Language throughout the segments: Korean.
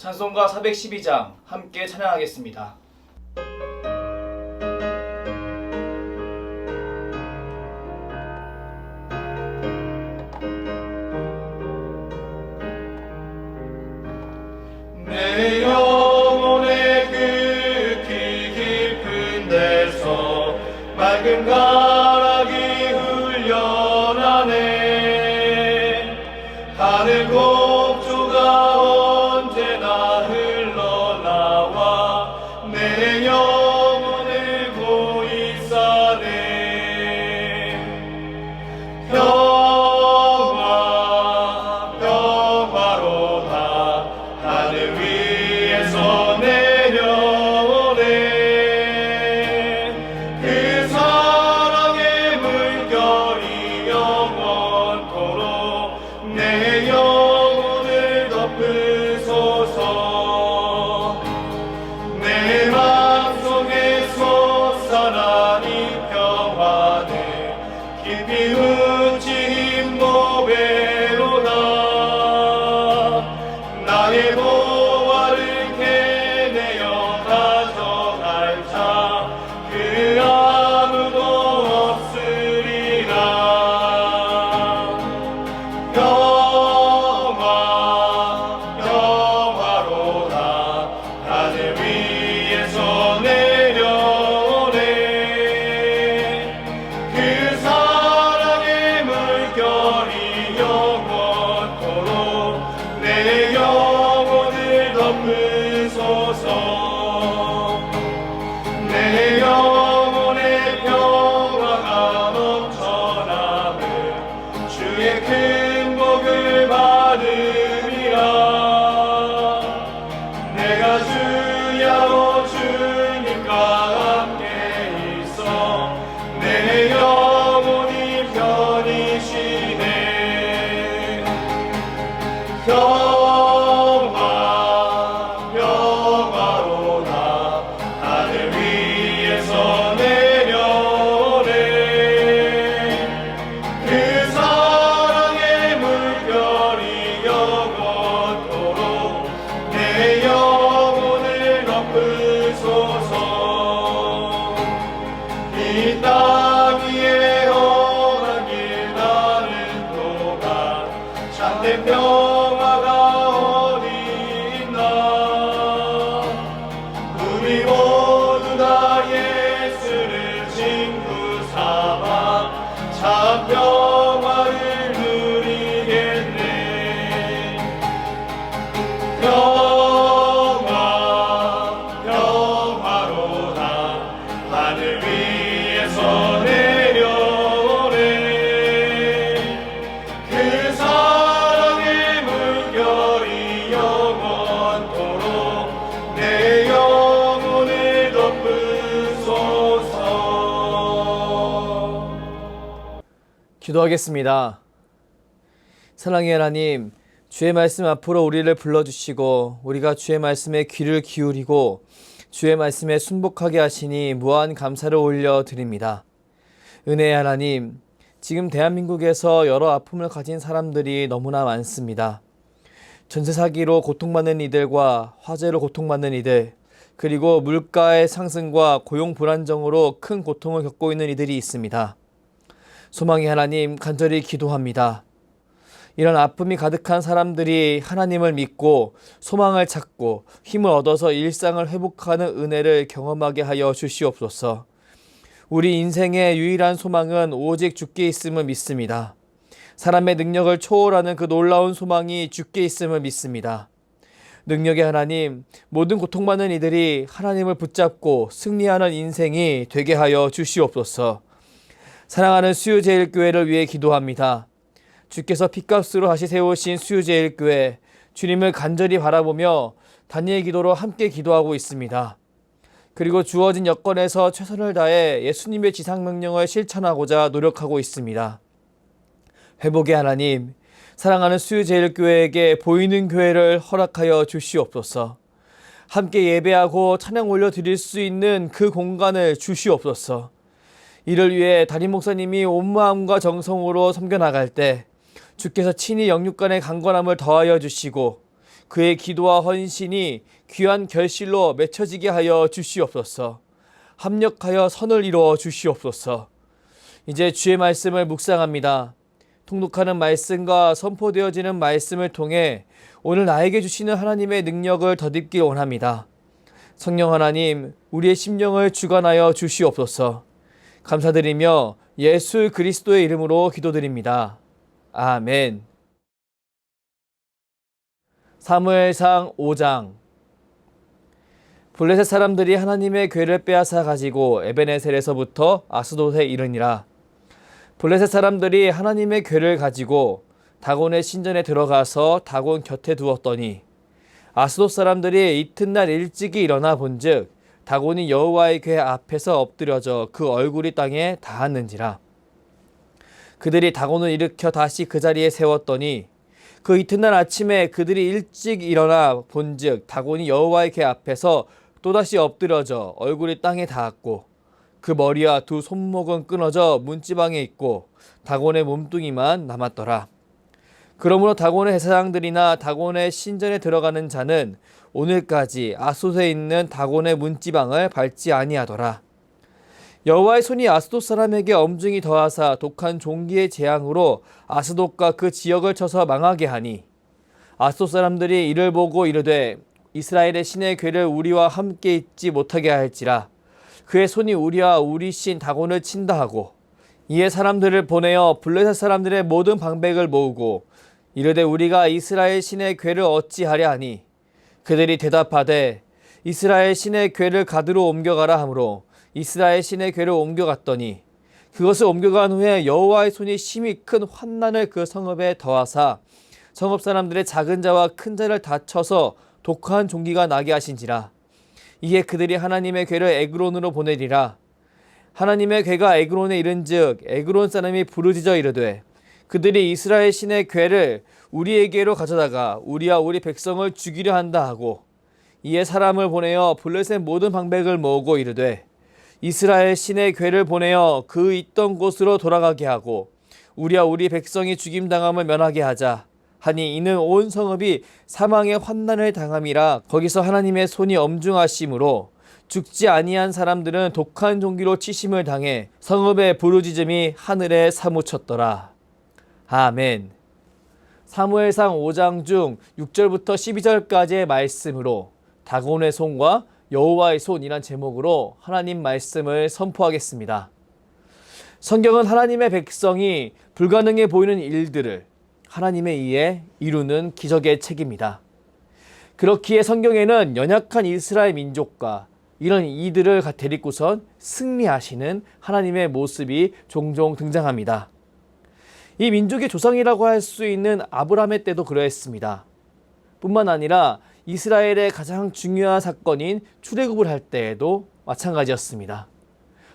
찬송가 412장 함께 찬양하겠습니다. 내 영혼의 깊이 깊은 데서 맑은 가락이 흘려나네. 하늘 곡조가 언제나 흘러나와 내 영혼을 고이 싸네. 평화 평화로다 하늘 위에서 내려오네. 그 사랑의 물결이 영원토록 내 영혼을 덮으소서. 내 맘속에 솟아난 이 평화는 깊이 묻힌 보배로다. 나의 보화를 캐내어 가져갈 자 그 아무도 없으리라. 평화로다 하늘 위에서 내려오네. 그 사랑의 물결이 영원토록 내 영혼을 덮으소서. 내 영혼의 평화가 넘쳐나는 주의 큰 복을 받으리라. 내가 주 여호와 주님과 함께 있어 내 영혼이 편히 쉬네. 평화로다 하늘 위에서 내려오네. 그 사랑의 물결이 영원토록 내 영혼을 덮으소서. 이 땅 위에 험한 길 나는 동안 참된 평화가 어디 있나. 우리 모두 다 예수를 친구 삼아 참 평화를 누리겠네. 평화로다 하늘 위에서 내려오네. 그 사랑의 물결이 영원토록 내 영혼을 덮으소서. 기도하겠습니다. 사랑의 하나님, 주의 말씀 앞으로 우리를 불러주시고 우리가 주의 말씀에 귀를 기울이고 주의 말씀에 순복하게 하시니 무한 감사를 올려드립니다. 은혜의 하나님, 지금 대한민국에서 여러 아픔을 가진 사람들이 너무나 많습니다. 전세 사기로 고통받는 이들과 화재로 고통받는 이들, 그리고 물가의 상승과 고용 불안정으로 큰 고통을 겪고 있는 이들이 있습니다. 소망의 하나님, 간절히 기도합니다. 이런 아픔이 가득한 사람들이 하나님을 믿고 소망을 찾고 힘을 얻어서 일상을 회복하는 은혜를 경험하게 하여 주시옵소서. 우리 인생의 유일한 소망은 오직 주께 있음을 믿습니다. 사람의 능력을 초월하는 그 놀라운 소망이 주께 있음을 믿습니다. 능력의 하나님, 모든 고통받는 이들이 하나님을 붙잡고 승리하는 인생이 되게 하여 주시옵소서. 사랑하는 수유제일교회를 위해 기도합니다. 주께서 핏값으로 다시 세우신 수유제일교회, 주님을 간절히 바라보며 단위의 기도로 함께 기도하고 있습니다. 그리고 주어진 여건에서 최선을 다해 예수님의 지상명령을 실천하고자 노력하고 있습니다. 회복의 하나님, 사랑하는 수유제일교회에게 보이는 교회를 허락하여 주시옵소서. 함께 예배하고 찬양 올려드릴 수 있는 그 공간을 주시옵소서. 이를 위해 담임 목사님이 온 마음과 정성으로 섬겨나갈 때 주께서 친히 영육간의 강건함을 더하여 주시고 그의 기도와 헌신이 귀한 결실로 맺혀지게 하여 주시옵소서. 합력하여 선을 이루어 주시옵소서. 이제 주의 말씀을 묵상합니다. 통독하는 말씀과 선포되어지는 말씀을 통해 오늘 나에게 주시는 하나님의 능력을 덧입기 원합니다. 성령 하나님, 우리의 심령을 주관하여 주시옵소서. 감사드리며 예수 그리스도의 이름으로 기도드립니다. 아멘. 사무엘상 5장. 블레셋 사람들이 하나님의 궤를 빼앗아 가지고 에베네셀에서부터 아스돗에 이르니라. 블레셋 사람들이 하나님의 궤를 가지고 다곤의 신전에 들어가서 다곤 곁에 두었더니 아스돗 사람들이 이튿날 일찍이 일어나 본즉 다곤이 여호와의 궤 앞에서 엎드려져 그 얼굴이 땅에 닿았는지라. 그들이 다곤을 일으켜 다시 그 자리에 세웠더니 그 이튿날 아침에 그들이 일찍 일어나 본즉 다곤이 여호와의 궤 앞에서 또다시 엎드려져 얼굴이 땅에 닿았고 그 머리와 두 손목은 끊어져 문지방에 있고 다곤의 몸뚱이만 남았더라. 그러므로 다곤의 제사장들이나 다곤의 신전에 들어가는 자는 오늘까지 아스돗에 있는 다곤의 문지방을 밟지 아니하더라. 여호와의 손이 아스돗 사람에게 엄중히 더하사 독한 종기의 재앙으로 아스돗과 그 지역을 쳐서 망하게 하니 아스돗 사람들이 이를 보고 이르되 이스라엘의 신의 궤를 우리와 함께 있지 못하게 할지라. 그의 손이 우리와 우리 신 다곤을 친다 하고 이에 사람들을 보내어 블레셋 사람들의 모든 방백을 모으고 이르되 우리가 이스라엘 신의 궤를 어찌하랴 하니 그들이 대답하되 이스라엘 신의 궤를 가드로 옮겨가라 하므로 이스라엘 신의 궤를 옮겨갔더니 그것을 옮겨간 후에 여호와의 손이 심히 큰 환난을 그 성읍에 더하사 성읍 사람들의 작은 자와 큰 자를 다쳐서 독한 종기가 나게 하신지라. 이에 그들이 하나님의 궤를 에그론으로 보내리라. 하나님의 궤가 에그론에 이른즉 에그론 사람이 부르짖어 이르되 그들이 이스라엘 신의 궤를 우리에게로 가져다가 우리와 우리 백성을 죽이려 한다 하고 이에 사람을 보내어 블레셋 모든 방백을 모으고 이르되 이스라엘 신의 궤를 보내어 그 있던 곳으로 돌아가게 하고 우리와 우리 백성이 죽임당함을 면하게 하자 하니 이는 온 성읍이 사망의 환난을 당함이라. 거기서 하나님의 손이 엄중하심으로 죽지 아니한 사람들은 독한 종기로 치심을 당해 성읍의 부르짖음이 하늘에 사무쳤더라. 아멘. 사무엘상 5장 중 6절부터 12절까지의 말씀으로 다곤의 손과 여호와의 손이란 제목으로 하나님 말씀을 선포하겠습니다. 성경은 하나님의 백성이 불가능해 보이는 일들을 하나님에 의해 이루는 기적의 책입니다. 그렇기에 성경에는 연약한 이스라엘 민족과 이런 이들을 데리고선 승리하시는 하나님의 모습이 종종 등장합니다. 이 민족의 조상이라고 할 수 있는 아브라함의 때도 그러했습니다. 뿐만 아니라 이스라엘의 가장 중요한 사건인 출애굽을 할 때에도 마찬가지였습니다.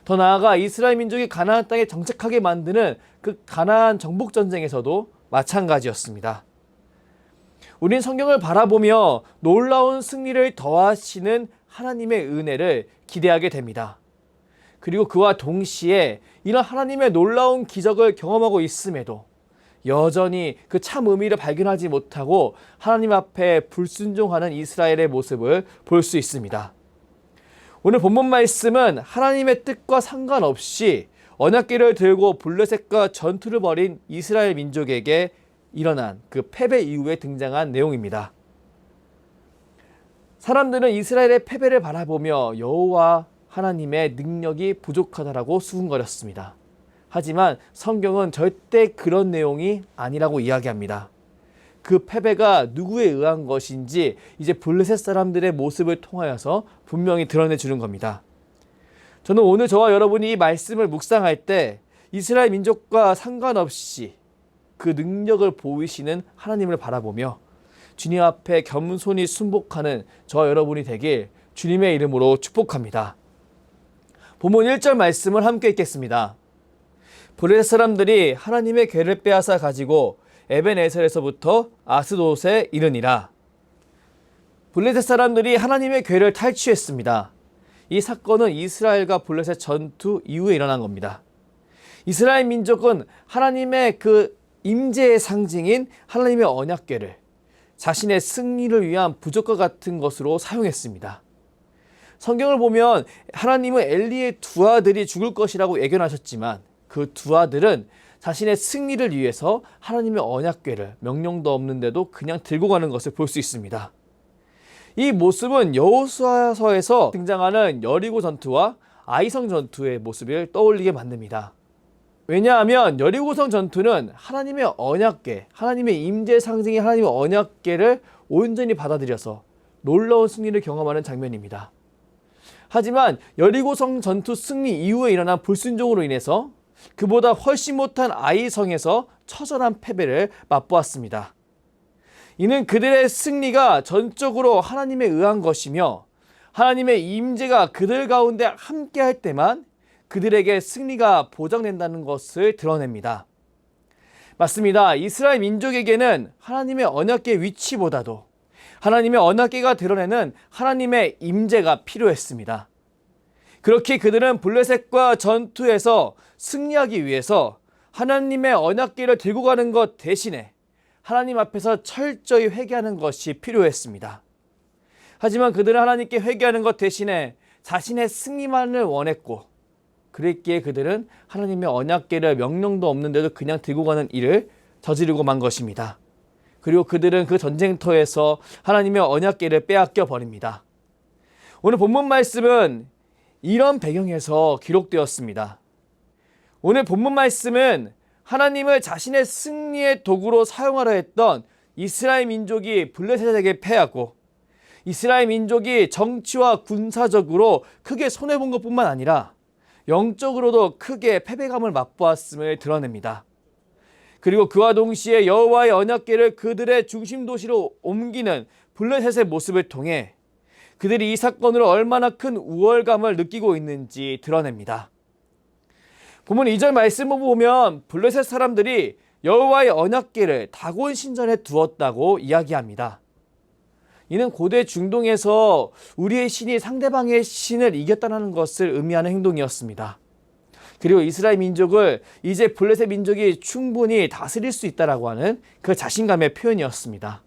더 나아가 이스라엘 민족이 가나안 땅에 정착하게 만드는 그 가나안 정복 전쟁에서도 마찬가지였습니다. 우린 성경을 바라보며 놀라운 승리를 더하시는 하나님의 은혜를 기대하게 됩니다. 그리고 그와 동시에 이런 하나님의 놀라운 기적을 경험하고 있음에도 여전히 그 참 의미를 발견하지 못하고 하나님 앞에 불순종하는 이스라엘의 모습을 볼 수 있습니다. 오늘 본문 말씀은 하나님의 뜻과 상관없이 언약궤를 들고 블레셋과 전투를 벌인 이스라엘 민족에게 일어난 그 패배 이후에 등장한 내용입니다. 사람들은 이스라엘의 패배를 바라보며 여호와 하나님의 능력이 부족하다라고 수군거렸습니다. 하지만 성경은 절대 그런 내용이 아니라고 이야기합니다. 그 패배가 누구에 의한 것인지 이제 블레셋 사람들의 모습을 통하여서 분명히 드러내 주는 겁니다. 저는 오늘 저와 여러분이 이 말씀을 묵상할 때 이스라엘 민족과 상관없이 그 능력을 보이시는 하나님을 바라보며 주님 앞에 겸손히 순복하는 저와 여러분이 되길 주님의 이름으로 축복합니다. 본문 1절 말씀을 함께 읽겠습니다. 블레셋 사람들이 하나님의 궤를 빼앗아 가지고 에벤에셀에서부터 아스돗에 이르니라. 블레셋 사람들이 하나님의 궤를 탈취했습니다. 이 사건은 이스라엘과 블레셋 전투 이후에 일어난 겁니다. 이스라엘 민족은 하나님의 그 임재의 상징인 하나님의 언약궤를 자신의 승리를 위한 부적과 같은 것으로 사용했습니다. 성경을 보면 하나님은 엘리의 두 아들이 죽을 것이라고 예견하셨지만 그 두 아들은 자신의 승리를 위해서 하나님의 언약궤를 명령도 없는데도 그냥 들고 가는 것을 볼 수 있습니다. 이 모습은 여호수아서에서 등장하는 여리고 전투와 아이성 전투의 모습을 떠올리게 만듭니다. 왜냐하면 여리고성 전투는 하나님의 언약궤, 하나님의 임재 상징인 하나님의 언약궤를 온전히 받아들여서 놀라운 승리를 경험하는 장면입니다. 하지만 여리고성 전투 승리 이후에 일어난 불순종으로 인해서 그보다 훨씬 못한 아이성에서 처절한 패배를 맛보았습니다. 이는 그들의 승리가 전적으로 하나님에 의한 것이며 하나님의 임재가 그들 가운데 함께할 때만 그들에게 승리가 보장된다는 것을 드러냅니다. 맞습니다. 이스라엘 민족에게는 하나님의 언약궤 위치보다도 하나님의 언약궤가 드러내는 하나님의 임재가 필요했습니다. 그렇게 그들은 블레셋과 전투에서 승리하기 위해서 하나님의 언약궤를 들고 가는 것 대신에 하나님 앞에서 철저히 회개하는 것이 필요했습니다. 하지만 그들은 하나님께 회개하는 것 대신에 자신의 승리만을 원했고 그랬기에 그들은 하나님의 언약궤를 명령도 없는데도 그냥 들고 가는 일을 저지르고 만 것입니다. 그리고 그들은 그 전쟁터에서 하나님의 언약궤를 빼앗겨 버립니다. 오늘 본문 말씀은 이런 배경에서 기록되었습니다. 오늘 본문 말씀은 하나님을 자신의 승리의 도구로 사용하려 했던 이스라엘 민족이 블레셋에게 패하고 이스라엘 민족이 정치와 군사적으로 크게 손해본 것뿐만 아니라 영적으로도 크게 패배감을 맛보았음을 드러냅니다. 그리고 그와 동시에 여호와의 언약궤를 그들의 중심 도시로 옮기는 블레셋의 모습을 통해 그들이 이 사건으로 얼마나 큰 우월감을 느끼고 있는지 드러냅니다. 본문 2절 말씀을 보면 블레셋 사람들이 여호와의 언약궤를 다곤 신전에 두었다고 이야기합니다. 이는 고대 중동에서 우리의 신이 상대방의 신을 이겼다는 것을 의미하는 행동이었습니다. 그리고 이스라엘 민족을 이제 블레셋 민족이 충분히 다스릴 수 있다라고 하는 그 자신감의 표현이었습니다.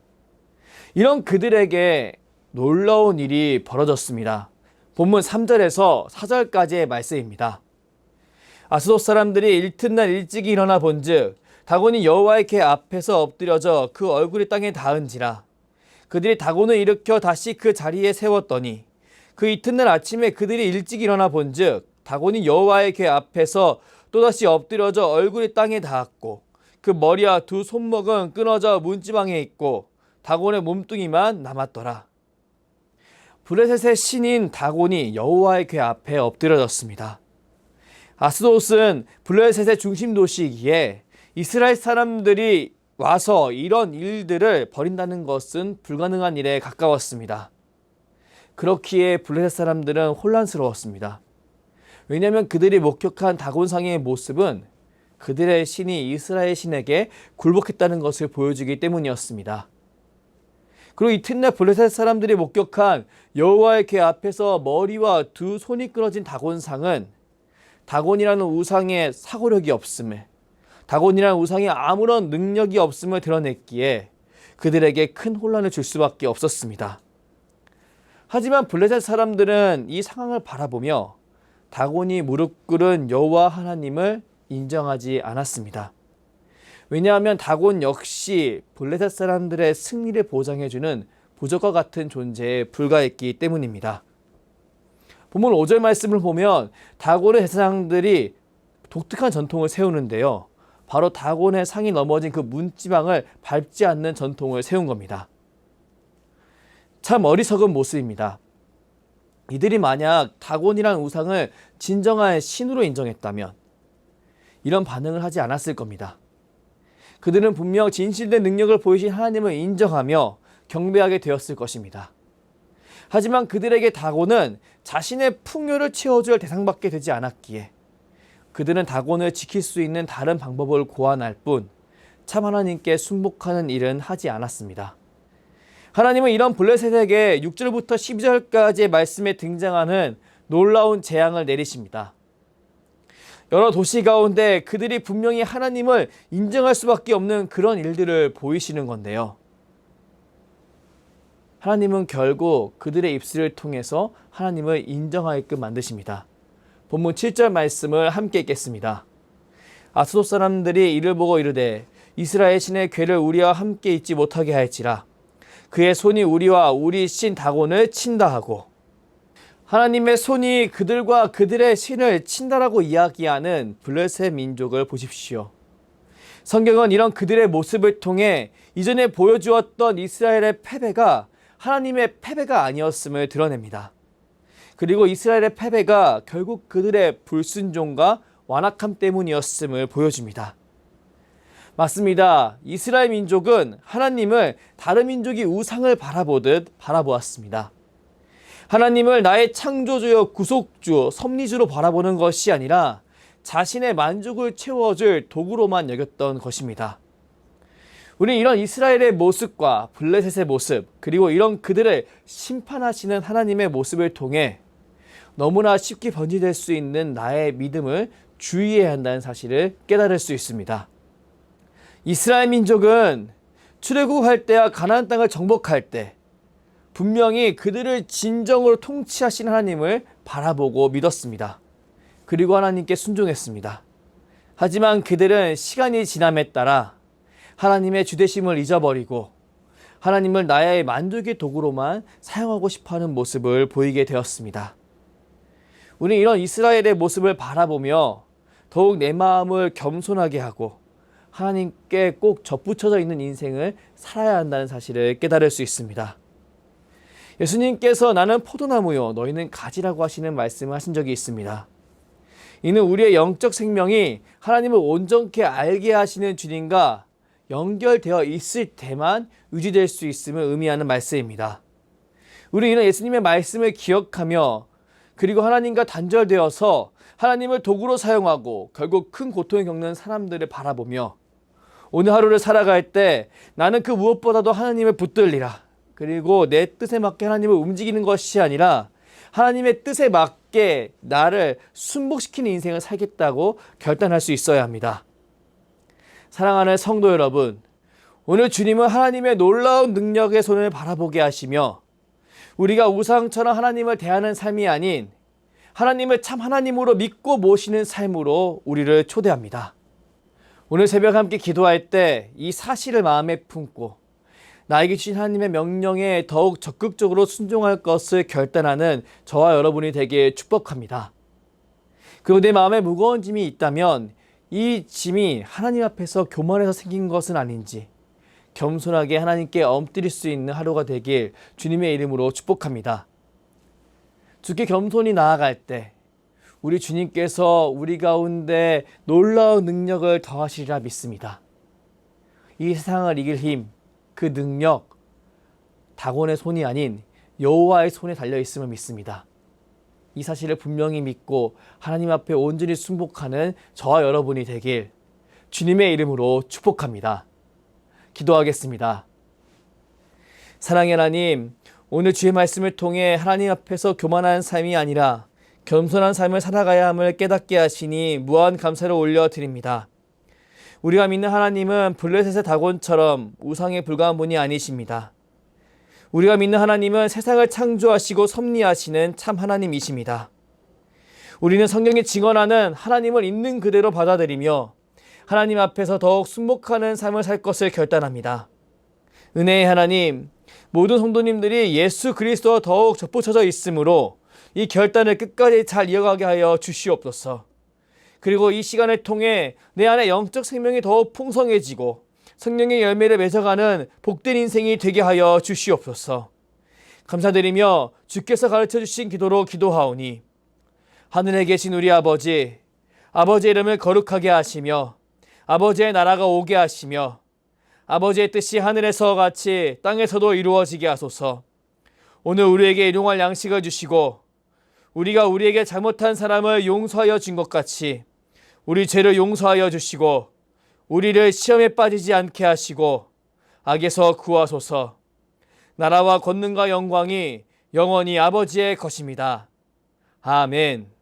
이런 그들에게 놀라운 일이 벌어졌습니다. 본문 3절에서 4절까지의 말씀입니다. 아스돗 사람들이 일튿날 일찍이 일어나 본즉 다곤이 여호와의 궤 앞에서 엎드려져 그 얼굴이 땅에 닿은지라. 그들이 다곤을 일으켜 다시 그 자리에 세웠더니 그 이튿날 아침에 그들이 일찍 일어나 본즉 다곤이 여호와의 궤 앞에서 또다시 엎드려져 얼굴이 땅에 닿았고 그 머리와 두 손목은 끊어져 문지방에 있고 다곤의 몸뚱이만 남았더라. 블레셋의 신인 다곤이 여호와의 궤 앞에 엎드려졌습니다. 아스돗은 블레셋의 중심 도시이기에 이스라엘 사람들이 와서 이런 일들을 벌인다는 것은 불가능한 일에 가까웠습니다. 그렇기에 블레셋 사람들은 혼란스러웠습니다. 왜냐하면 그들이 목격한 다곤상의 모습은 그들의 신이 이스라엘 신에게 굴복했다는 것을 보여주기 때문이었습니다. 그리고 이튿날 블레셋 사람들이 목격한 여호와의 궤 앞에서 머리와 두 손이 끊어진 다곤상은 다곤이라는 우상의 사고력이 없음을, 다곤이라는 우상이 아무런 능력이 없음을 드러냈기에 그들에게 큰 혼란을 줄 수밖에 없었습니다. 하지만 블레셋 사람들은 이 상황을 바라보며 다곤이 무릎 꿇은 여호와 하나님을 인정하지 않았습니다. 왜냐하면 다곤 역시 블레셋 사람들의 승리를 보장해주는 부적과 같은 존재에 불과했기 때문입니다. 본문 5절 말씀을 보면 다곤의 제사장들이 독특한 전통을 세우는데요. 바로 다곤의 상이 넘어진 그 문지방을 밟지 않는 전통을 세운 겁니다. 참 어리석은 모습입니다. 이들이 만약 다곤이라는 우상을 진정한 신으로 인정했다면 이런 반응을 하지 않았을 겁니다. 그들은 분명 진실된 능력을 보이신 하나님을 인정하며 경배하게 되었을 것입니다. 하지만 그들에게 다곤은 자신의 풍요를 채워줄 대상밖에 되지 않았기에 그들은 다곤을 지킬 수 있는 다른 방법을 고안할 뿐 참 하나님께 순복하는 일은 하지 않았습니다. 하나님은 이런 블레셋에게 6절부터 12절까지의 말씀에 등장하는 놀라운 재앙을 내리십니다. 여러 도시 가운데 그들이 분명히 하나님을 인정할 수밖에 없는 그런 일들을 보이시는 건데요. 하나님은 결국 그들의 입술을 통해서 하나님을 인정하게끔 만드십니다. 본문 7절 말씀을 함께 읽겠습니다. 아스돗 사람들이 이를 보고 이르되 이스라엘 신의 괴를 우리와 함께 있지 못하게 할지라. 그의 손이 우리와 우리 신 다곤을 친다 하고, 하나님의 손이 그들과 그들의 신을 친다라고 이야기하는 블레셋 민족을 보십시오. 성경은 이런 그들의 모습을 통해 이전에 보여주었던 이스라엘의 패배가 하나님의 패배가 아니었음을 드러냅니다. 그리고 이스라엘의 패배가 결국 그들의 불순종과 완악함 때문이었음을 보여줍니다. 맞습니다. 이스라엘 민족은 하나님을 다른 민족이 우상을 바라보듯 바라보았습니다. 하나님을 나의 창조주여 구속주, 섭리주로 바라보는 것이 아니라 자신의 만족을 채워줄 도구로만 여겼던 것입니다. 우리는 이런 이스라엘의 모습과 블레셋의 모습, 그리고 이런 그들을 심판하시는 하나님의 모습을 통해 너무나 쉽게 번지될 수 있는 나의 믿음을 주의해야 한다는 사실을 깨달을 수 있습니다. 이스라엘 민족은 출애굽할 때와 가나안 땅을 정복할 때 분명히 그들을 진정으로 통치하신 하나님을 바라보고 믿었습니다. 그리고 하나님께 순종했습니다. 하지만 그들은 시간이 지남에 따라 하나님의 주되심을 잊어버리고 하나님을 나의 만족의 도구로만 사용하고 싶어하는 모습을 보이게 되었습니다. 우리는 이런 이스라엘의 모습을 바라보며 더욱 내 마음을 겸손하게 하고 하나님께 꼭 접붙여져 있는 인생을 살아야 한다는 사실을 깨달을 수 있습니다. 예수님께서 나는 포도나무요 너희는 가지라고 하시는 말씀을 하신 적이 있습니다. 이는 우리의 영적 생명이 하나님을 온전케 알게 하시는 주님과 연결되어 있을 때만 유지될 수 있음을 의미하는 말씀입니다. 우리는 예수님의 말씀을 기억하며 그리고 하나님과 단절되어서 하나님을 도구로 사용하고 결국 큰 고통을 겪는 사람들을 바라보며 오늘 하루를 살아갈 때 나는 그 무엇보다도 하나님을 붙들리라. 그리고 내 뜻에 맞게 하나님을 움직이는 것이 아니라 하나님의 뜻에 맞게 나를 순복시키는 인생을 살겠다고 결단할 수 있어야 합니다. 사랑하는 성도 여러분, 오늘 주님은 하나님의 놀라운 능력의 손을 바라보게 하시며 우리가 우상처럼 하나님을 대하는 삶이 아닌 하나님을 참 하나님으로 믿고 모시는 삶으로 우리를 초대합니다. 오늘 새벽 함께 기도할 때 이 사실을 마음에 품고 나에게 주신 하나님의 명령에 더욱 적극적으로 순종할 것을 결단하는 저와 여러분이 되길 축복합니다. 그리고 내 마음에 무거운 짐이 있다면 이 짐이 하나님 앞에서 교만해서 생긴 것은 아닌지 겸손하게 하나님께 엎드릴 수 있는 하루가 되길 주님의 이름으로 축복합니다. 주께 겸손히 나아갈 때 우리 주님께서 우리 가운데 놀라운 능력을 더하시리라 믿습니다. 이 세상을 이길 힘, 그 능력, 다곤의 손이 아닌 여호와의 손에 달려있음을 믿습니다. 이 사실을 분명히 믿고 하나님 앞에 온전히 순복하는 저와 여러분이 되길 주님의 이름으로 축복합니다. 기도하겠습니다. 사랑의 하나님, 오늘 주의 말씀을 통해 하나님 앞에서 교만한 삶이 아니라 겸손한 삶을 살아가야 함을 깨닫게 하시니 무한 감사를 올려드립니다. 우리가 믿는 하나님은 블레셋의 다곤처럼 우상에 불과한 분이 아니십니다. 우리가 믿는 하나님은 세상을 창조하시고 섭리하시는 참 하나님이십니다. 우리는 성경에 증언하는 하나님을 있는 그대로 받아들이며 하나님 앞에서 더욱 순복하는 삶을 살 것을 결단합니다. 은혜의 하나님, 모든 성도님들이 예수 그리스도와 더욱 접붙여져 있으므로 이 결단을 끝까지 잘 이어가게 하여 주시옵소서. 그리고 이 시간을 통해 내 안에 영적 생명이 더욱 풍성해지고 성령의 열매를 맺어가는 복된 인생이 되게 하여 주시옵소서. 감사드리며 주께서 가르쳐 주신 기도로 기도하오니 하늘에 계신 우리 아버지, 아버지의 이름을 거룩하게 하시며 아버지의 나라가 오게 하시며 아버지의 뜻이 하늘에서 같이 땅에서도 이루어지게 하소서. 오늘 우리에게 일용할 양식을 주시고 우리가 우리에게 잘못한 사람을 용서하여 준 것 같이 우리 죄를 용서하여 주시고 우리를 시험에 빠지지 않게 하시고 악에서 구하소서. 나라와 권능과 영광이 영원히 아버지의 것입니다. 아멘.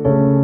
아멘.